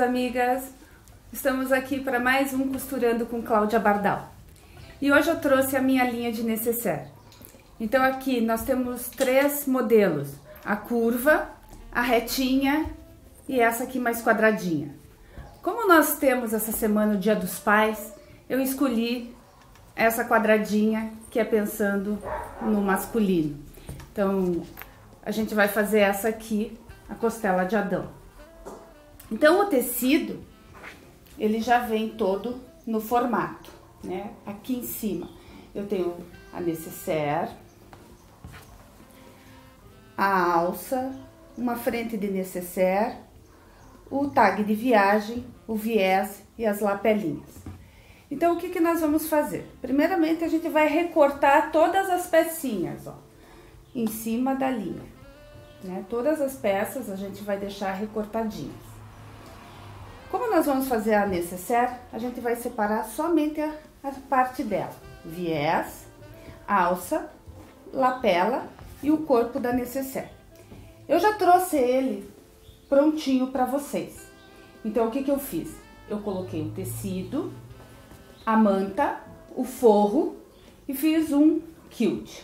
amigas! Estamos aqui para mais um Costurando com Cláudia Bardal. E hoje eu trouxe a minha linha de necessaire. Então aqui nós temos três modelos: a curva, a retinha e essa aqui mais quadradinha. Como nós temos essa semana o Dia dos Pais, eu escolhi essa quadradinha que é pensando no masculino. Então a gente vai fazer essa aqui, a costela de Adão. Então o tecido, ele já vem todo no formato, né? Aqui em cima eu tenho a necessaire, a alça, uma frente de necessaire, o tag de viagem, o viés e as lapelinhas. Então o que nós vamos fazer? Primeiramente a gente vai recortar todas as pecinhas, ó, em cima da linha, né? Todas as peças a gente vai deixar recortadinhas. Como nós vamos fazer a necessaire, a gente vai separar somente a parte dela: viés, alça, lapela e o corpo da necessaire. Eu já trouxe ele prontinho para vocês. Então o que eu fiz? Eu coloquei o tecido, a manta, o forro e fiz um quilt.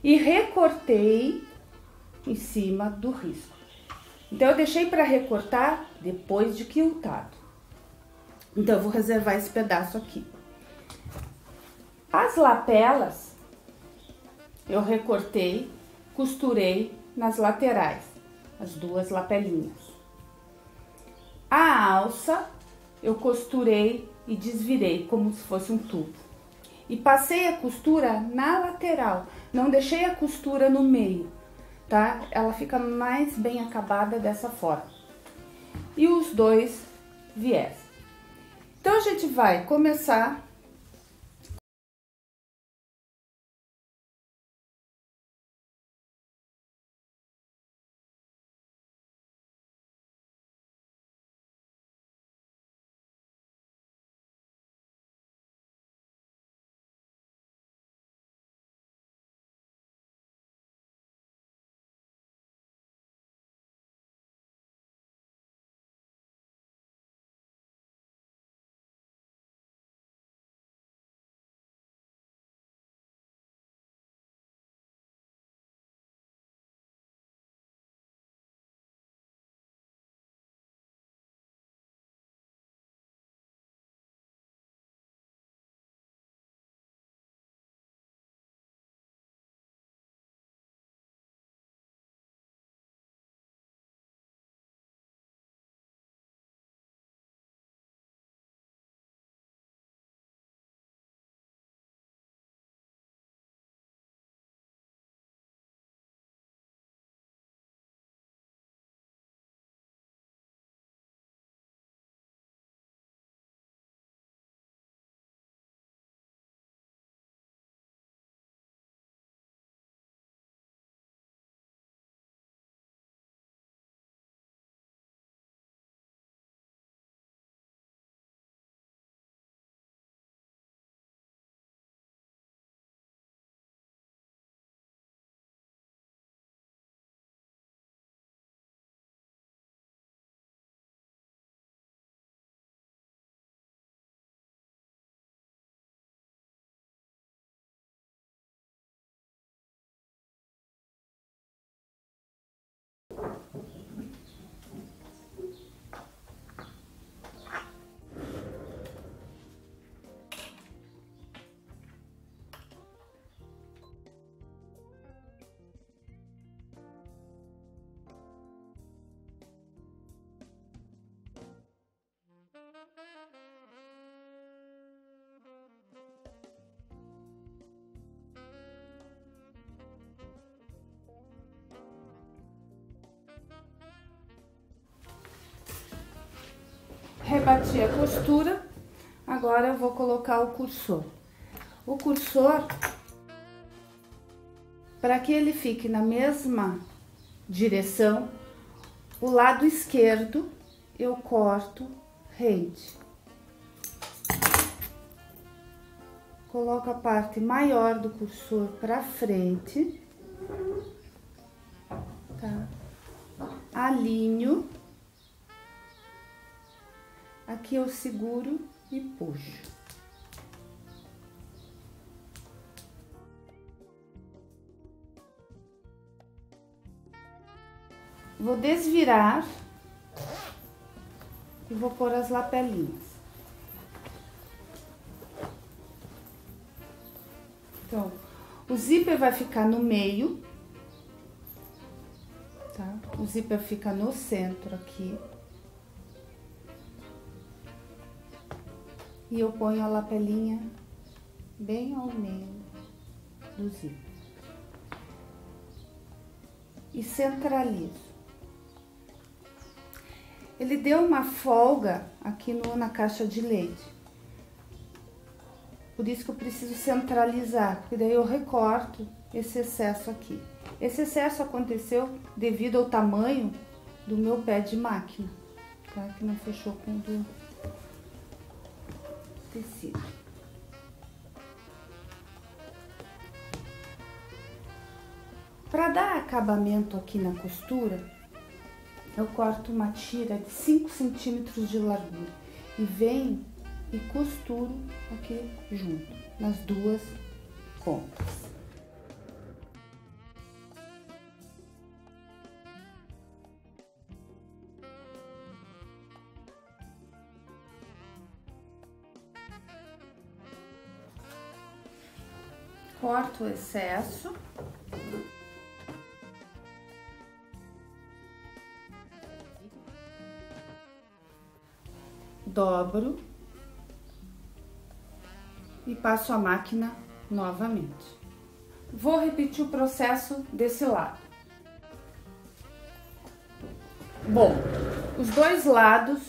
E recortei em cima do risco. Então eu deixei para recortar depois de quiltado. Então eu vou reservar esse pedaço aqui. As lapelas eu recortei, costurei nas laterais, as duas lapelinhas. A alça eu costurei e desvirei como se fosse um tubo. E passei a costura na lateral, não deixei a costura no meio, tá? Ela fica mais bem acabada dessa forma. E os dois viés. Então a gente vai começar rebati a costura. Agora eu vou colocar o cursor. O cursor, para que ele fique na mesma direção, o lado esquerdo eu corto rente. Coloco a parte maior do cursor para frente, tá? Alinho Aqui eu seguro e puxo. Vou desvirar e vou pôr as lapelinhas. Então, o zíper vai ficar no meio, tá? O zíper fica no centro aqui. E eu ponho a lapelinha bem ao meio do zíper. E centralizo. Ele deu uma folga aqui na caixa de leite. Por isso que eu preciso centralizar, porque daí eu recorto esse excesso aqui. Esse excesso aconteceu devido ao tamanho do meu pé de máquina, tá? Que não fechou com o do tecido. Para dar acabamento aqui na costura, eu corto uma tira de 5 centímetros de largura e venho e costuro aqui junto, nas duas pontas. Corto o excesso. Dobro e passo a máquina novamente. Vou repetir o processo desse lado. Bom, os dois lados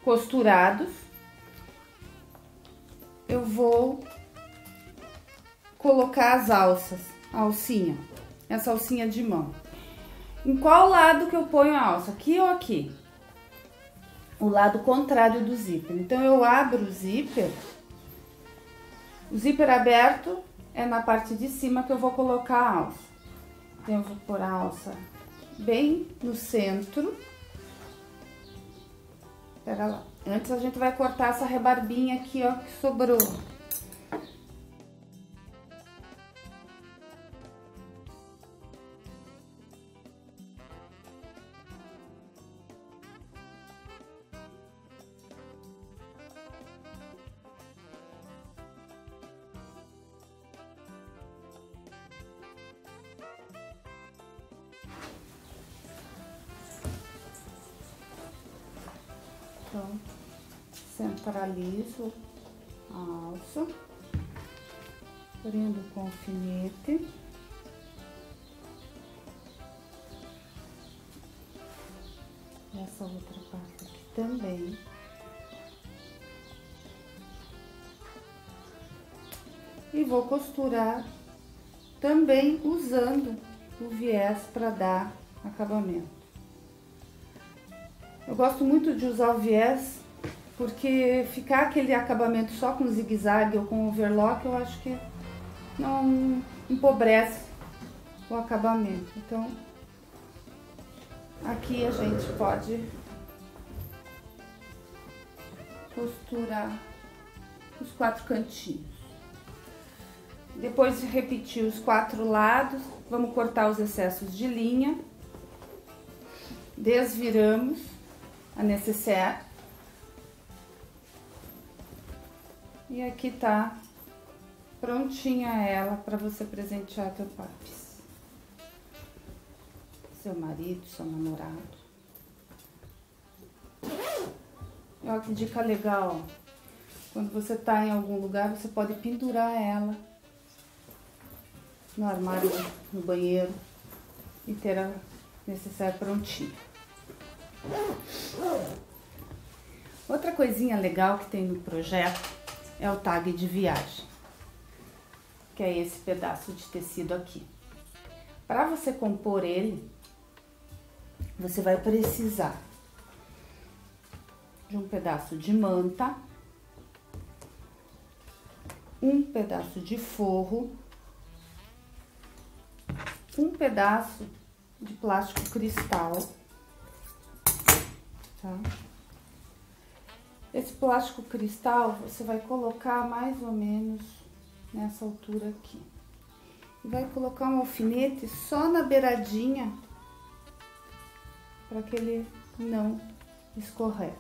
costurados, eu vou colocar as alças, a alcinha, essa alcinha de mão. Em qual lado que eu ponho a alça? Aqui ou aqui? O lado contrário do zíper. Então, eu abro o zíper aberto é na parte de cima que eu vou colocar a alça. Então, eu vou pôr a alça bem no centro. Pera lá. Antes a gente vai cortar essa rebarbinha aqui, ó, que sobrou. Então, centralizo a alça, prendo com alfinete. Essa outra parte aqui também. E vou costurar também usando o viés para dar acabamento. Eu gosto muito de usar o viés, porque ficar aquele acabamento só com zigue-zague ou com overlock, eu acho que não empobrece o acabamento. Então, aqui a gente pode costurar os 4 cantinhos. Depois de repetir os 4 lados, vamos cortar os excessos de linha. Desviramos a nécessaire. E aqui tá prontinha ela para você presentear teu papis. Seu marido, seu namorado. Olha que dica legal. Quando você tá em algum lugar, você pode pendurar ela no armário, no banheiro e ter a necessária prontinha. Outra coisinha legal que tem no projeto é o tag de viagem, que é esse pedaço de tecido aqui. Para você compor ele, você vai precisar de um pedaço de manta, um pedaço de forro, um pedaço de plástico cristal, tá? Esse plástico cristal você vai colocar mais ou menos nessa altura aqui. E vai colocar um alfinete só na beiradinha, para que ele não escorregue.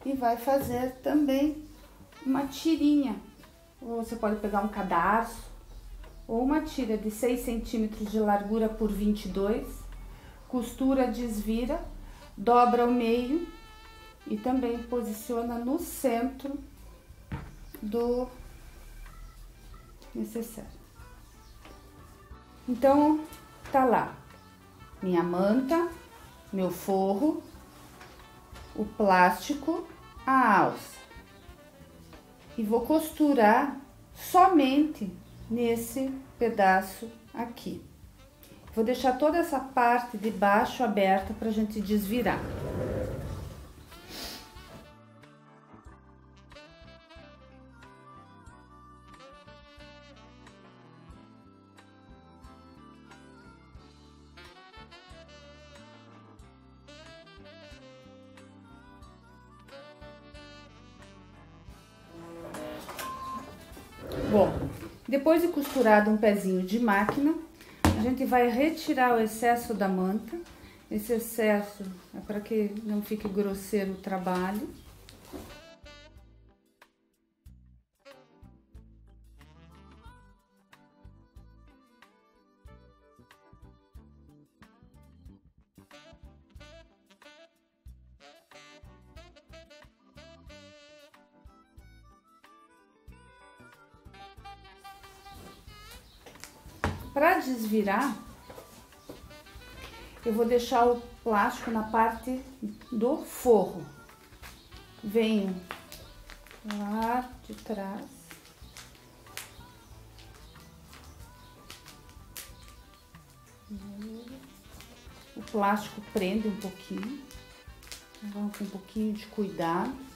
E vai fazer também uma tirinha. Ou você pode pegar um cadarço ou uma tira de 6 centímetros de largura por 22, costura, desvira, dobra ao meio e também posiciona no centro do necessário. Então, tá lá minha manta, meu forro, o plástico, a alça. E vou costurar somente nesse pedaço aqui. Vou deixar toda essa parte de baixo aberta pra gente desvirar. Bom, depois de costurado um pezinho de máquina, a gente vai retirar o excesso da manta. Esse excesso é para que não fique grosseiro o trabalho. Para desvirar, eu vou deixar o plástico na parte do forro. Venho lá de trás. O plástico prende um pouquinho. Vamos com um pouquinho de cuidado.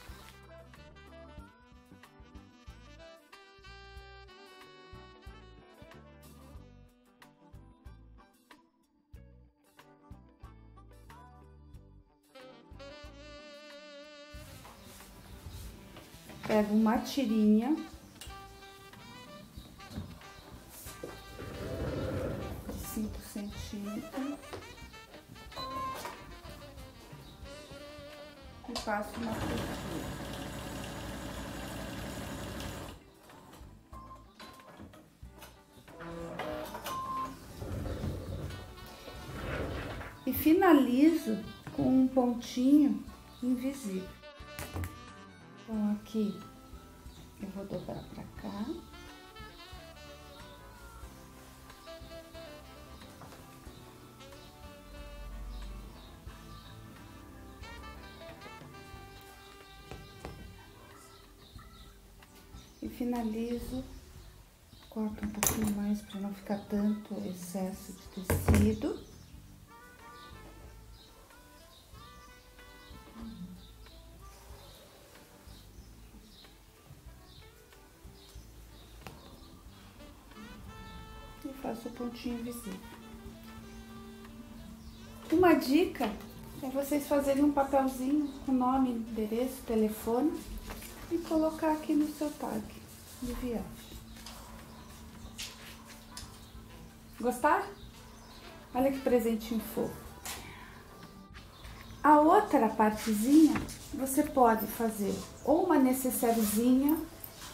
Pego uma tirinha de 5 centímetros e passo uma costura. E finalizo com um pontinho invisível. Então, aqui eu vou dobrar pra cá. E finalizo, corto um pouquinho mais para não ficar tanto excesso de tecido. E faço o pontinho visível. Uma dica é vocês fazerem um papelzinho com nome, endereço, telefone e colocar aqui no seu tag de viagem. Gostaram? Olha que presentinho fofo. A outra partezinha você pode fazer ou uma necessairezinha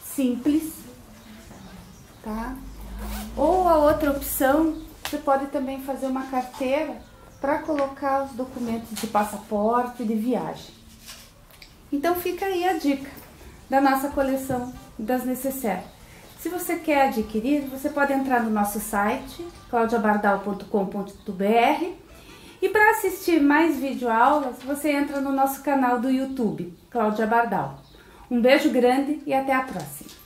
simples, tá? Ou a outra opção, você pode também fazer uma carteira para colocar os documentos de passaporte, de viagem. Então fica aí a dica da nossa coleção das necessaires. Se você quer adquirir, você pode entrar no nosso site, claudiabardal.com.br, e para assistir mais videoaulas, você entra no nosso canal do YouTube, Cláudia Bardal. Um beijo grande e até a próxima!